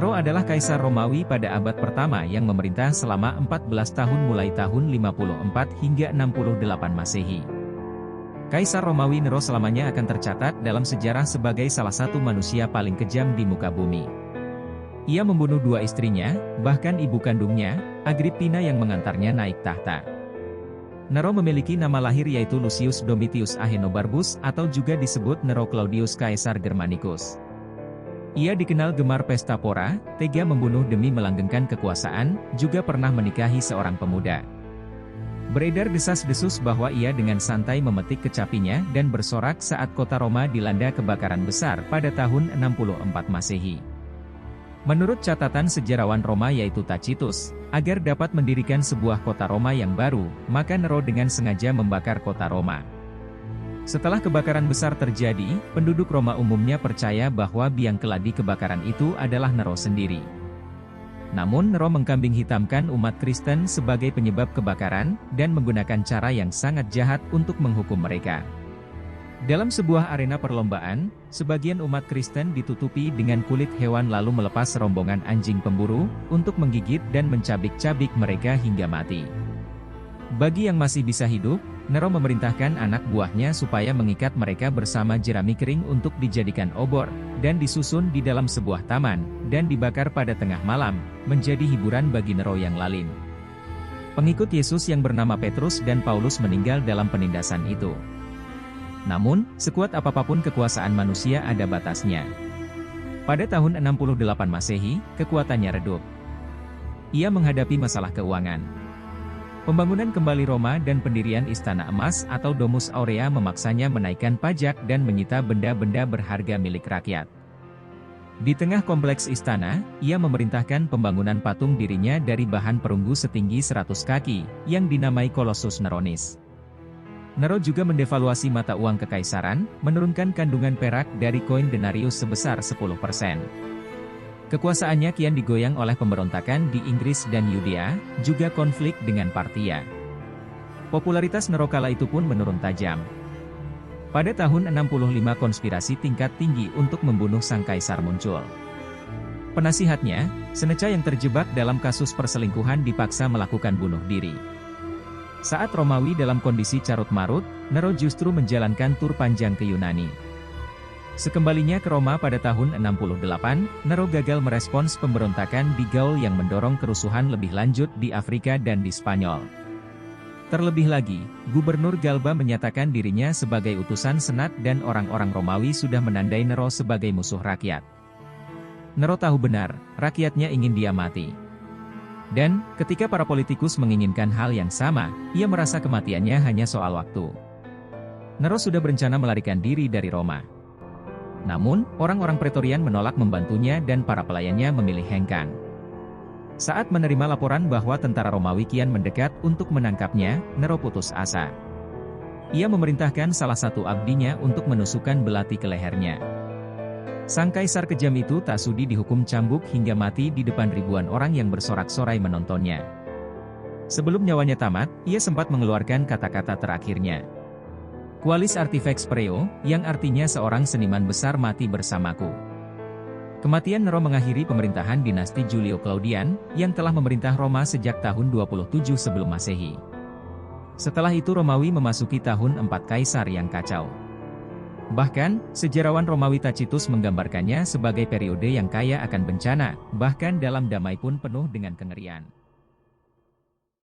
Nero adalah kaisar Romawi pada abad pertama yang memerintah selama 14 tahun mulai tahun 54 hingga 68 Masehi. Kaisar Romawi Nero selamanya akan tercatat dalam sejarah sebagai salah satu manusia paling kejam di muka bumi. Ia membunuh dua istrinya, bahkan ibu kandungnya, Agrippina yang mengantarnya naik tahta. Nero memiliki nama lahir yaitu Lucius Domitius Ahenobarbus atau juga disebut Nero Claudius Caesar Germanicus. Ia dikenal gemar pesta pora, tega membunuh demi melanggengkan kekuasaan, juga pernah menikahi seorang pemuda. Beredar desas-desus bahwa ia dengan santai memetik kecapinya dan bersorak saat kota Roma dilanda kebakaran besar pada tahun 64 Masehi. Menurut catatan sejarawan Roma yaitu Tacitus, agar dapat mendirikan sebuah kota Roma yang baru, maka Nero dengan sengaja membakar kota Roma. Setelah kebakaran besar terjadi, penduduk Roma umumnya percaya bahwa biang keladi kebakaran itu adalah Nero sendiri. Namun Nero mengkambing hitamkan umat Kristen sebagai penyebab kebakaran, dan menggunakan cara yang sangat jahat untuk menghukum mereka. Dalam sebuah arena perlombaan, sebagian umat Kristen ditutupi dengan kulit hewan lalu melepas rombongan anjing pemburu, untuk menggigit dan mencabik-cabik mereka hingga mati. Bagi yang masih bisa hidup, Nero memerintahkan anak buahnya supaya mengikat mereka bersama jerami kering untuk dijadikan obor, dan disusun di dalam sebuah taman, dan dibakar pada tengah malam, menjadi hiburan bagi Nero yang lain. Pengikut Yesus yang bernama Petrus dan Paulus meninggal dalam penindasan itu. Namun, sekuat apapun kekuasaan manusia ada batasnya. Pada tahun 68 Masehi, kekuatannya redup. Ia menghadapi masalah keuangan. Pembangunan kembali Roma dan pendirian Istana Emas atau Domus Aurea memaksanya menaikkan pajak dan menyita benda-benda berharga milik rakyat. Di tengah kompleks istana, ia memerintahkan pembangunan patung dirinya dari bahan perunggu setinggi 100 kaki, yang dinamai Colossus Neronis. Nero juga mendevaluasi mata uang kekaisaran, menurunkan kandungan perak dari koin denarius sebesar 10%. Kekuasaannya kian digoyang oleh pemberontakan di Inggris dan Yudea, juga konflik dengan Partia. Popularitas Nero kala itu pun menurun tajam. Pada tahun 65 konspirasi tingkat tinggi untuk membunuh sang kaisar muncul. Penasihatnya, Seneca yang terjebak dalam kasus perselingkuhan dipaksa melakukan bunuh diri. Saat Romawi dalam kondisi carut-marut, Nero justru menjalankan tur panjang ke Yunani. Sekembalinya ke Roma pada tahun 68, Nero gagal merespons pemberontakan di Gaul yang mendorong kerusuhan lebih lanjut di Afrika dan di Spanyol. Terlebih lagi, Gubernur Galba menyatakan dirinya sebagai utusan senat dan orang-orang Romawi sudah menandai Nero sebagai musuh rakyat. Nero tahu benar, rakyatnya ingin dia mati. Dan, ketika para politikus menginginkan hal yang sama, ia merasa kematiannya hanya soal waktu. Nero sudah berencana melarikan diri dari Roma. Namun, orang-orang Pretorian menolak membantunya dan para pelayannya memilih hengkang. Saat menerima laporan bahwa tentara Romawi kian mendekat untuk menangkapnya, Nero putus asa. Ia memerintahkan salah satu abdinya untuk menusukkan belati ke lehernya. Sang kaisar kejam itu tak sudi dihukum cambuk hingga mati di depan ribuan orang yang bersorak-sorai menontonnya. Sebelum nyawanya tamat, ia sempat mengeluarkan kata-kata terakhirnya. Qualis artifex preo, yang artinya seorang seniman besar mati bersamaku. Kematian Nero mengakhiri pemerintahan dinasti Julio Claudian, yang telah memerintah Roma sejak tahun 27 sebelum Masehi. Setelah itu Romawi memasuki tahun 4 kaisar yang kacau. Bahkan, sejarawan Romawi Tacitus menggambarkannya sebagai periode yang kaya akan bencana, bahkan dalam damai pun penuh dengan kengerian.